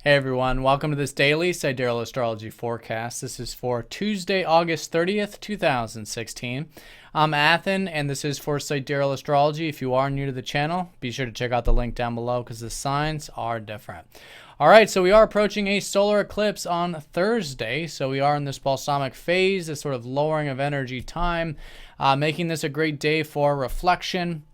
Hey everyone, welcome to this daily Sidereal Astrology forecast. This is for Tuesday, August 30th, 2016. I'm Athen, and this is for Sidereal Astrology. If you are new to the channel, be sure to check out the link down below because the signs are different. All right, so we are approaching a solar eclipse on Thursday. So we are in this balsamic phase, this sort of lowering of energy time, making this a great day for reflection.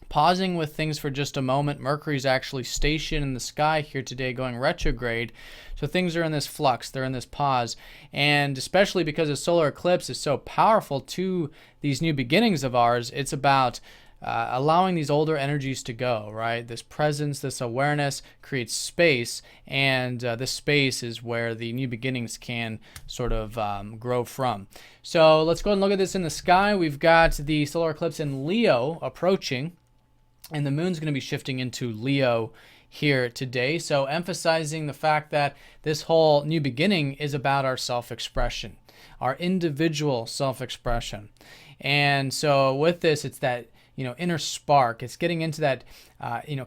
Pausing with things for just a moment. Mercury's actually stationed in the sky here today going retrograde. So things are in this flux. They're in this pause. And especially because the solar eclipse is so powerful to these new beginnings of ours, it's about allowing these older energies to go, right? This presence, this awareness creates space. And this space is where the new beginnings can sort of grow from. So let's go ahead and look at this in the sky. We've got the solar eclipse in Leo approaching. And the moon's going to be shifting into Leo here today. So emphasizing the fact that this whole new beginning is about our self-expression, our individual self-expression. And so with this, it's that, inner spark. It's getting into that,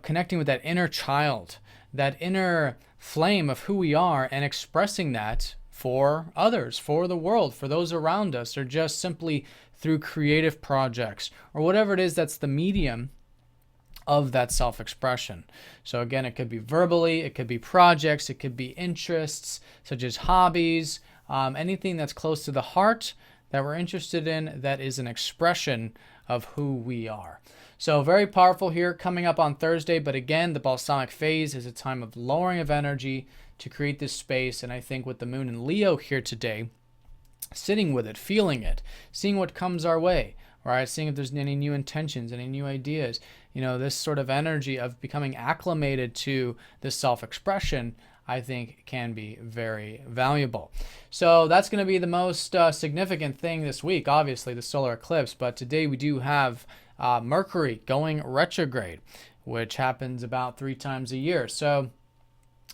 connecting with that inner child, that inner flame of who we are and expressing that for others, for the world, for those around us, or just simply through creative projects or whatever it is that's the medium of that self-expression. So again, it could be verbally, it could be projects, it could be interests such as hobbies, anything that's close to the heart that we're interested in that is an expression of who we are. So very powerful here coming up on Thursday, but again, the balsamic phase is a time of lowering of energy to create this space. And I think with the moon in Leo here today, sitting with it, feeling it, seeing what comes our way, right? Seeing if there's any new intentions, any new ideas, this sort of energy of becoming acclimated to this self-expression, I think can be very valuable. So that's going to be the most significant thing this week, obviously the solar eclipse. But today we do have Mercury going retrograde, which happens about 3 times a year. So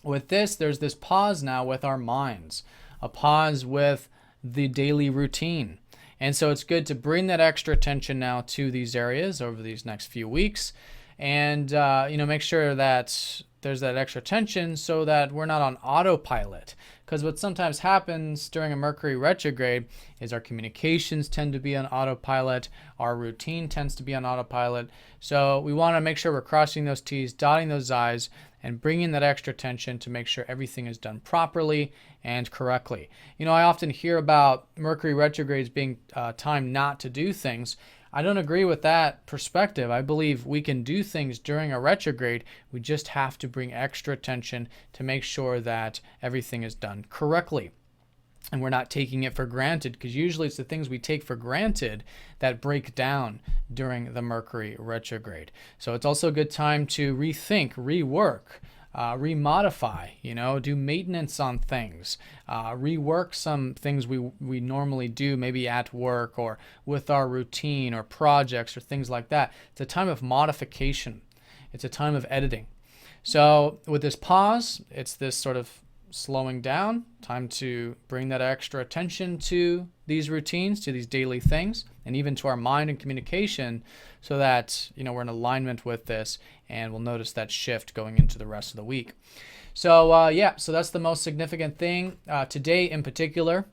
with this, there's this pause now with our minds, a pause with the daily routine. And so it's good to bring that extra attention now to these areas over these next few weeks and, make sure that there's that extra attention so that we're not on autopilot. Because what sometimes happens during a Mercury retrograde is our communications tend to be on autopilot. Our routine tends to be on autopilot. So we want to make sure we're crossing those T's, dotting those I's, and bringing that extra attention to make sure everything is done properly and correctly. I often hear about Mercury retrogrades being time not to do things. I don't agree with that perspective. I believe we can do things during a retrograde. We just have to bring extra attention to make sure that everything is done correctly. And we're not taking it for granted, because usually it's the things we take for granted that break down during the Mercury retrograde. So it's also a good time to rethink, rework, remodify, do maintenance on things, rework some things we normally do, maybe at work or with our routine or projects or things like that. It's a time of modification. It's a time of editing. So with this pause, it's this sort of slowing down, time to bring that extra attention to these routines, to these daily things, and even to our mind and communication so that, we're in alignment with this and we'll notice that shift going into the rest of the week. So, so that's the most significant thing. Today in particular,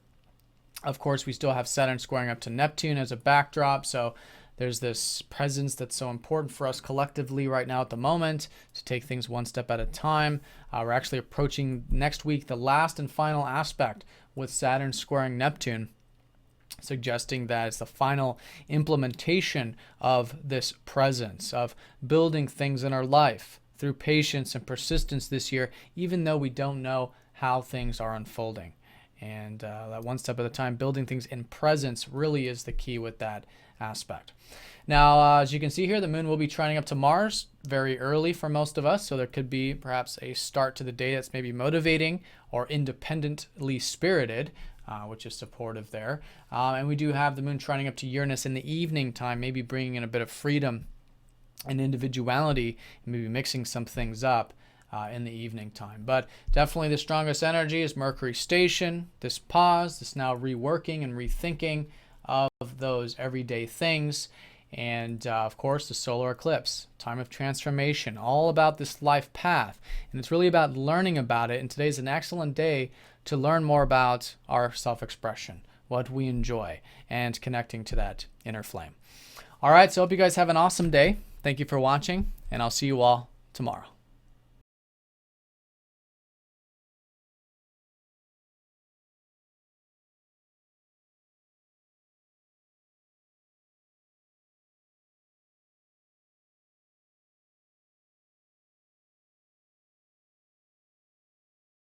of course, we still have Saturn squaring up to Neptune as a backdrop. So there's this presence that's so important for us collectively right now at the moment to take things one step at a time. We're actually approaching next week the last and final aspect with Saturn squaring Neptune, suggesting that it's the final implementation of this presence, of building things in our life through patience and persistence this year, even though we don't know how things are unfolding. And that one step at a time, building things in presence really is the key with that aspect. Now, as you can see here, the moon will be trining up to Mars very early for most of us. So there could be perhaps a start to the day that's maybe motivating or independently spirited, which is supportive there. And we do have the moon trining up to Uranus in the evening time, maybe bringing in a bit of freedom and individuality, and maybe mixing some things up in the evening time. But definitely the strongest energy is Mercury station, this pause, this now reworking and rethinking of those everyday things. And of course, the solar eclipse, time of transformation, all about this life path. And it's really about learning about it. And today's an excellent day to learn more about our self-expression, what we enjoy, and connecting to that inner flame. All right, so I hope you guys have an awesome day. Thank you for watching, and I'll see you all tomorrow.